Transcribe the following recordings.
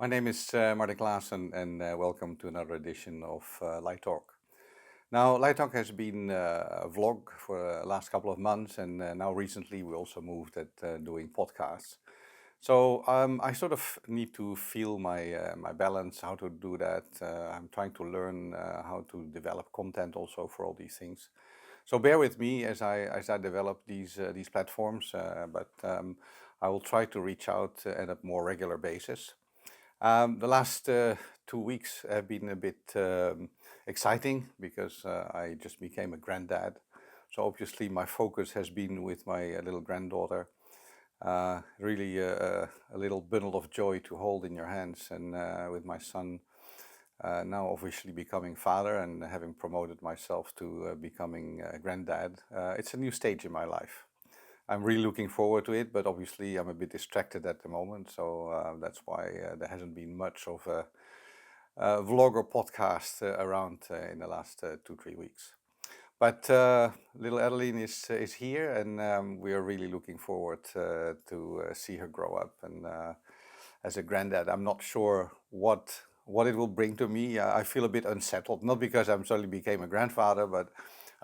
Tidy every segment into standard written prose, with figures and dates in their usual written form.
My name is Martin Klaassen and welcome to another edition of Light Talk. Now, Light Talk has been a vlog for the last couple of months, and now recently we also moved at doing podcasts. So I sort of need to feel my balance, how to do that. I'm trying to learn how to develop content also for all these things. So bear with me as I develop these platforms, but I will try to reach out at a more regular basis. The last 2 weeks have been a bit exciting because I just became a granddad. So obviously my focus has been with my little granddaughter. Really a little bundle of joy to hold in your hands, and with my son now officially becoming father and having promoted myself to becoming a granddad. It's a new stage in my life. I'm really looking forward to it, but obviously I'm a bit distracted at the moment, so that's why there hasn't been much of a vlog or podcast around in the last 2-3 weeks. But little Adeline is here, and we are really looking forward to see her grow up. And as a granddad, I'm not sure what it will bring to me. I feel a bit unsettled, not because I'm suddenly became a grandfather, but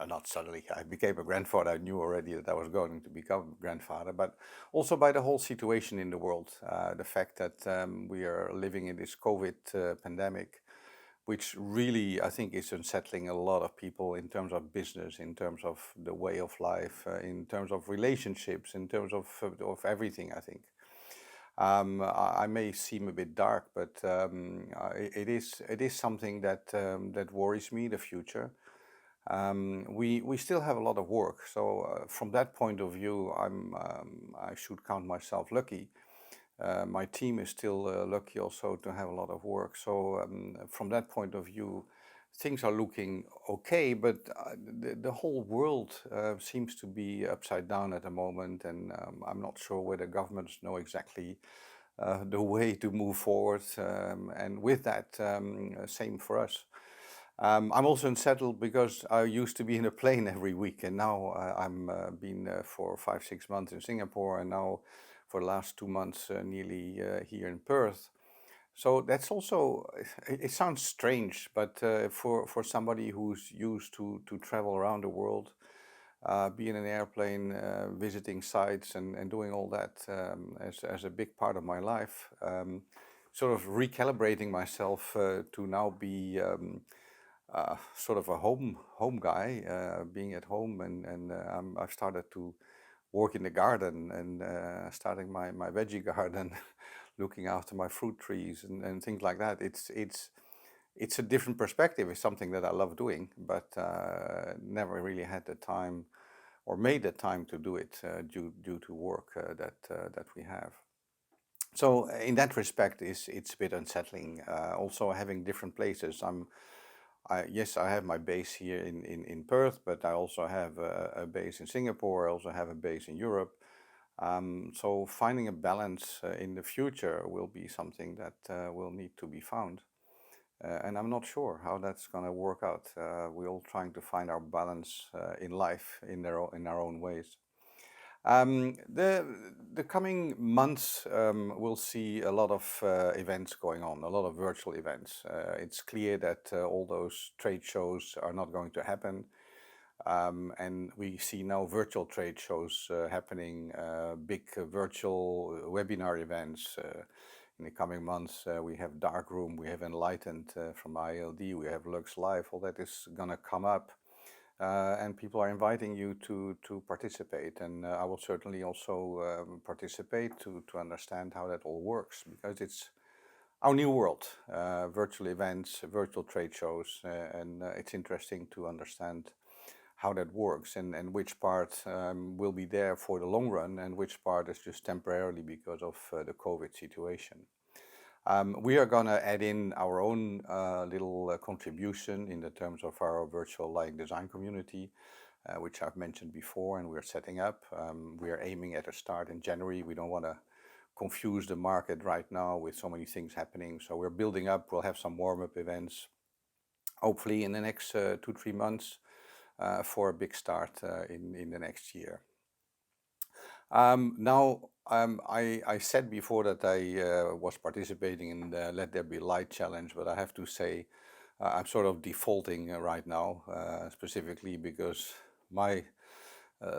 not suddenly. I became a grandfather. I knew already that I was going to become a grandfather, but also by the whole situation in the world, the fact that we are living in this COVID pandemic, which really I think is unsettling a lot of people in terms of business, in terms of the way of life, in terms of relationships, in terms of everything. I think I may seem a bit dark, but it is something that worries me. The future. We still have a lot of work, so from that point of view, I should count myself lucky. My team is still lucky also to have a lot of work. So from that point of view, things are looking okay, but the whole world seems to be upside down at the moment, and I'm not sure whether governments know exactly the way to move forward. And with that, same for us. I'm also unsettled because I used to be in a plane every week, and now I'm been for 5-6 months in Singapore, and now for the last 2 months nearly here in Perth. So that's also, it sounds strange, but for somebody who's used to travel around the world, be in an airplane, visiting sites and doing all that as a big part of my life, sort of recalibrating myself to now be sort of a home guy, being at home, and I've started to work in the garden and starting my veggie garden, looking after my fruit trees and things like that. It's a different perspective. It's something that I love doing, but never really had the time or made the time to do it due to work that we have. So in that respect, it's a bit unsettling. Also having different places. Yes, I have my base here in Perth, but I also have a base in Singapore. I also have a base in Europe. So finding a balance in the future will be something that will need to be found. And I'm not sure how that's going to work out. We're all trying to find our balance in life in our own ways. The coming months we'll see a lot of events going on, a lot of virtual events. It's clear that all those trade shows are not going to happen, and we see now virtual trade shows happening, big virtual webinar events. In the coming months, we have Darkroom, we have Enlightened from ILD, we have Lux Live. All that is gonna come up. And people are inviting you to participate, and I will certainly also participate to understand how that all works, because it's our new world, virtual events, virtual trade shows, and it's interesting to understand how that works, and which part will be there for the long run and which part is just temporarily because of the COVID situation. We are going to add in our own little contribution in the terms of our virtual light design community, which I've mentioned before, and we're setting up. We are aiming at a start in January. We don't want to confuse the market right now with so many things happening. So we're building up. We'll have some warm-up events, hopefully in the next 2-3 months, for a big start in the next year. Now, I said before that I was participating in the Let There Be Light challenge, but I have to say I'm sort of defaulting right now, specifically because my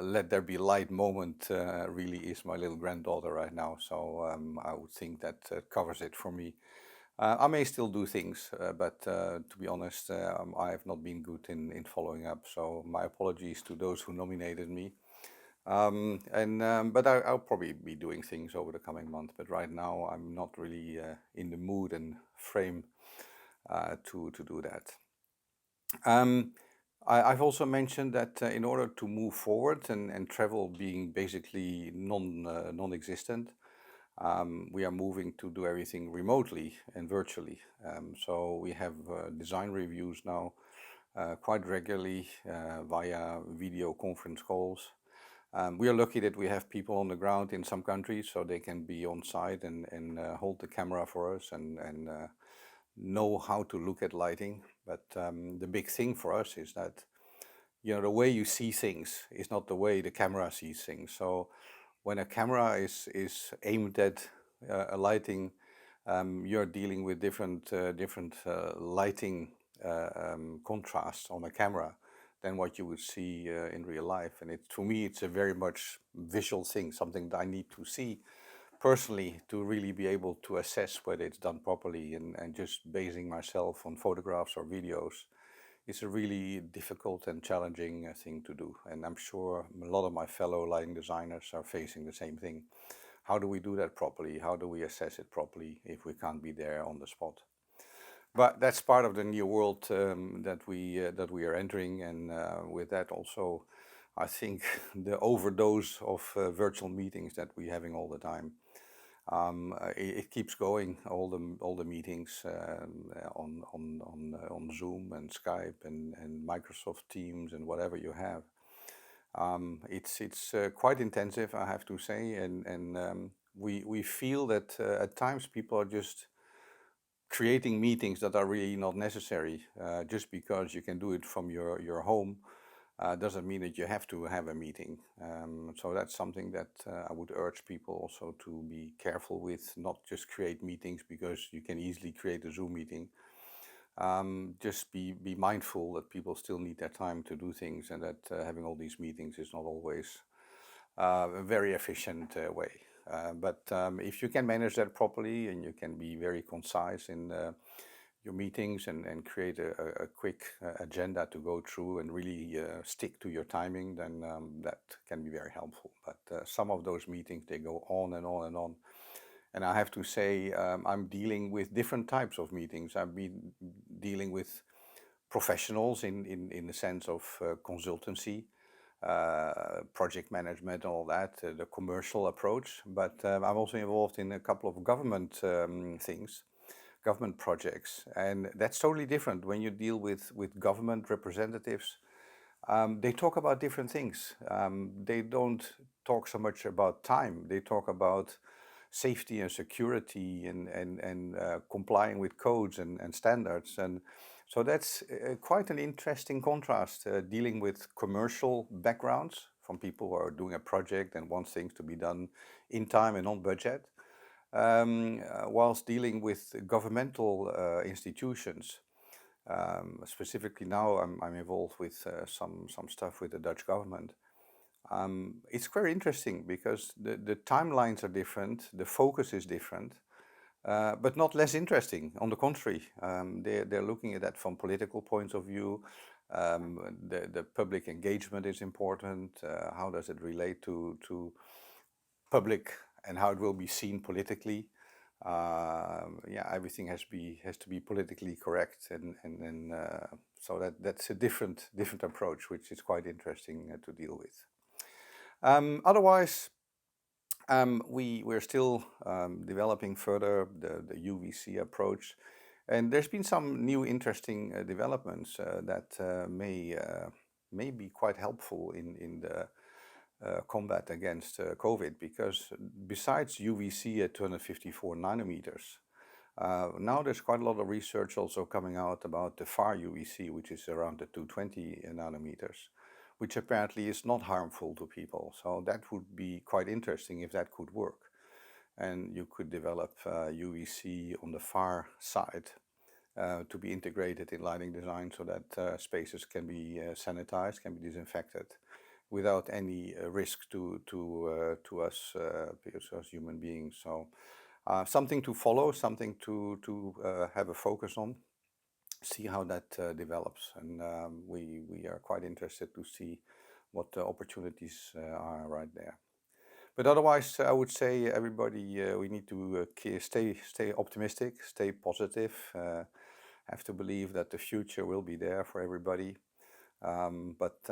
Let There Be Light moment really is my little granddaughter right now. So I would think that covers it for me. I may still do things, but to be honest, I have not been good in following up. So my apologies to those who nominated me. But I'll probably be doing things over the coming month. But right now, I'm not really in the mood and frame to do that. I've also mentioned that in order to move forward and travel being basically non-existent, we are moving to do everything remotely and virtually. So we have design reviews now quite regularly via video conference calls. We are lucky that we have people on the ground in some countries, so they can be on site and hold the camera for us and know how to look at lighting. But the big thing for us is that the way you see things is not the way the camera sees things. So when a camera is aimed at a lighting, you're dealing with different lighting contrasts on a camera than what you would see in real life. And for me, it's a very much visual thing, something that I need to see personally to really be able to assess whether it's done properly. And just basing myself on photographs or videos is a really difficult and challenging thing to do. And I'm sure a lot of my fellow lighting designers are facing the same thing. How do we do that properly? How do we assess it properly if we can't be there on the spot? But that's part of the new world that we are entering, and with that also, I think the overdose of virtual meetings that we're having all the time. It keeps going. All the meetings on Zoom and Skype and Microsoft Teams and whatever you have. It's quite intensive, I have to say, and we feel that at times people are just creating meetings that are really not necessary. Just because you can do it from your home doesn't mean that you have to have a meeting. So that's something that I would urge people also to be careful with, not just create meetings because you can easily create a Zoom meeting. Just be mindful that people still need their time to do things, and that having all these meetings is not always a very efficient way. But if you can manage that properly and you can be very concise in your meetings and create a quick agenda to go through and really stick to your timing, then that can be very helpful. But some of those meetings, they go on and on and on. And I have to say, I'm dealing with different types of meetings. I've been dealing with professionals in the sense of consultancy, project management, and all that, the commercial approach. But I'm also involved in a couple of government things, government projects, and that's totally different. When you deal with government representatives, they talk about different things. They don't talk so much about time. They talk about safety and security and complying with codes and standards. And so that's quite an interesting contrast, dealing with commercial backgrounds from people who are doing a project and want things to be done in time and on budget, whilst dealing with governmental institutions. Specifically now, I'm involved with some stuff with the Dutch government. It's very interesting because the timelines are different, the focus is different, but not less interesting. On the contrary, they're looking at that from political points of view. The public engagement is important. How does it relate to public and how it will be seen politically? Yeah, everything has to be politically correct, and so that's a different approach, which is quite interesting to deal with. Otherwise, we're still developing further the UVC approach, and there's been some new interesting developments that may be quite helpful in the combat against COVID, because besides UVC at 254 nanometers, now there's quite a lot of research also coming out about the far UVC, which is around the 220 nanometers, which apparently is not harmful to people. So that would be quite interesting if that could work. And you could develop UVC on the far side to be integrated in lighting design so that spaces can be sanitized, can be disinfected without any risk to us as human beings. So something to follow, something to have a focus on, see how that develops. And we are quite interested to see what the opportunities are right there. But otherwise, I would say everybody, we need to stay optimistic, stay positive, have to believe that the future will be there for everybody. But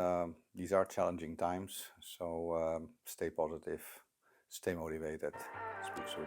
these are challenging times, so stay positive, stay motivated. Speak soon.